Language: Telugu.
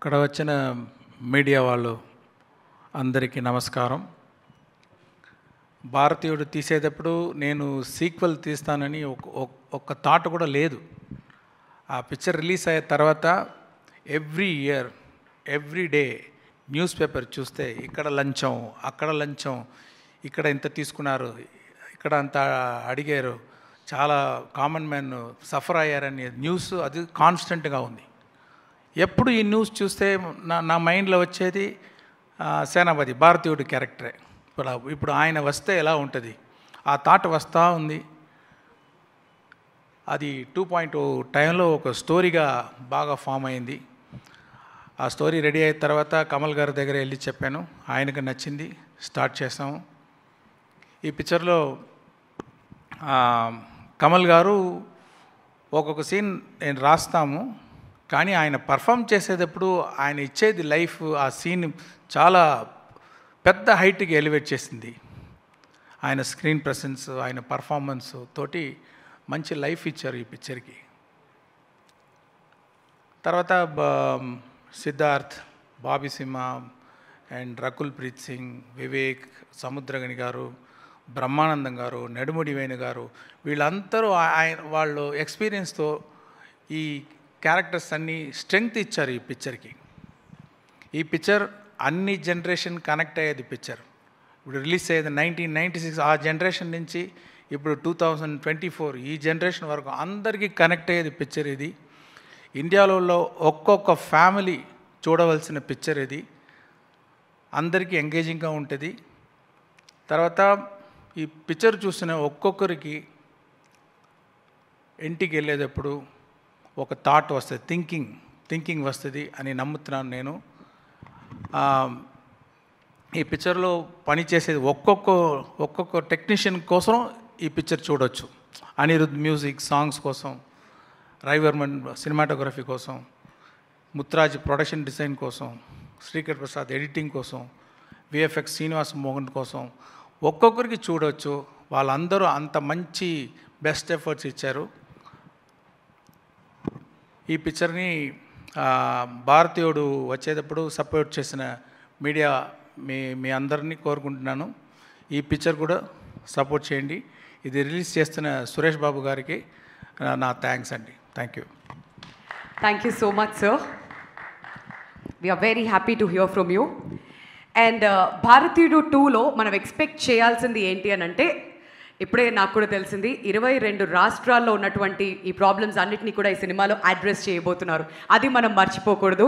ఇక్కడ వచ్చిన మీడియా వాళ్ళు అందరికీ నమస్కారం. భారతీయుడు తీసేటప్పుడు నేను సీక్వెల్ తీస్తానని ఒక్క థాట్ కూడా లేదు. ఆ పిక్చర్ రిలీజ్ అయిన తర్వాత every year every day news paper చూస్తే ఇక్కడ లంచం, అక్కడ లంచం, ఇక్కడ ఇంత తీసుకున్నారు, ఇక్కడ అంత అడిగారు, చాలా కామన్ మ్యాన్ సఫర్ అయ్యారని న్యూస్ అది కాన్స్టెంట్గా ఉంది. ఎప్పుడు ఈ న్యూస్ చూస్తే నా మైండ్లో వచ్చేది సేనాపతి భారతీయుడి క్యారెక్టరే. ఇప్పుడు ఆయన వస్తే ఎలా ఉంటుంది ఆ థాట్ వస్తూ ఉంది. అది 2.0 టైంలో ఒక స్టోరీగా బాగా ఫామ్ అయింది. ఆ స్టోరీ రెడీ అయిన తర్వాత కమల్ గారి దగ్గర వెళ్ళి చెప్పాను, ఆయనకు నచ్చింది, స్టార్ట్ చేసాము. ఈ పిక్చర్లో కమల్ గారు ఒక్కొక్క సీన్ నేను రాస్తాము, కానీ ఆయన పర్ఫామ్ చేసేటప్పుడు ఆయన ఇచ్చేది లైఫ్, ఆ సీన్ చాలా పెద్ద హైట్కి ఎలివేట్ చేసింది. ఆయన స్క్రీన్ ప్రెసెన్స్, ఆయన పర్ఫార్మెన్స్ తోటి మంచి లైఫ్ ఇచ్చారు ఈ పిక్చర్కి. తర్వాత సిద్ధార్థ్, బాబీ సింహ అండ్ రకుల్ ప్రీత్ సింగ్, వివేక్, సముద్రగని గారు, బ్రహ్మానందం గారు, నెడుముడి వేణు గారు, వీళ్ళందరూ వాళ్ళు ఎక్స్పీరియన్స్తో ఈ క్యారెక్టర్స్ అన్నీ స్ట్రెంగ్త్ ఇచ్చారు ఈ పిక్చర్కి. ఈ పిక్చర్ అన్ని జనరేషన్ కనెక్ట్ అయ్యేది పిక్చర్. ఇప్పుడు రిలీజ్ అయ్యేది 1996, ఆ జనరేషన్ నుంచి ఇప్పుడు 2024 ఈ జనరేషన్ వరకు అందరికీ కనెక్ట్ అయ్యేది పిక్చర్ ఇది. ఇండియాలో ఒక్కొక్క ఫ్యామిలీ చూడవలసిన పిక్చర్ ఇది. అందరికీ ఎంగేజింగ్గా ఉంటుంది. తర్వాత ఈ పిక్చర్ చూసిన ఒక్కొక్కరికి ఇంటికి వెళ్ళేటప్పుడు ఒక థాట్ వస్తుంది, థింకింగ్ వస్తుంది అని నమ్ముతున్నాను నేను. ఈ పిక్చర్లో పనిచేసేది ఒక్కొక్క టెక్నీషియన్ కోసం ఈ పిక్చర్ చూడవచ్చు. అనిరుద్ మ్యూజిక్, సాంగ్స్ కోసం, రవివర్మన్ సినిమాటోగ్రఫీ కోసం, ముత్రాజ్ ప్రొడక్షన్ డిజైన్ కోసం, శ్రీకర్ ప్రసాద్ ఎడిటింగ్ కోసం, విఎఫ్ఎక్స్ శ్రీనివాస్ మోహన్ కోసం ఒక్కొక్కరికి చూడవచ్చు. వాళ్ళందరూ అంత మంచి బెస్ట్ ఎఫర్ట్స్ ఇచ్చారు. ఈ పిక్చర్ని భారతీయుడు వచ్చేటప్పుడు సపోర్ట్ చేసిన మీడియా మీ అందరినీ కోరుకుంటున్నాను, ఈ పిక్చర్ కూడా సపోర్ట్ చేయండి. ఇది రిలీజ్ చేస్తున్న సురేష్ బాబు గారికి నా థ్యాంక్స్ అండి. Thank you. Thank you so much sir. We're very happy to hear from you. And భారతీయుడు 2లో మనం ఎక్స్పెక్ట్ చేయాల్సింది ఏంటి అని అంటే, ఇప్పుడే నాకు కూడా తెలిసింది 22 రాష్ట్రాల్లో ఉన్నటువంటి ఈ ప్రాబ్లమ్స్ అన్నిటినీ కూడా ఈ సినిమాలో అడ్రస్ చేయబోతున్నారు. అది మనం మర్చిపోకూడదు.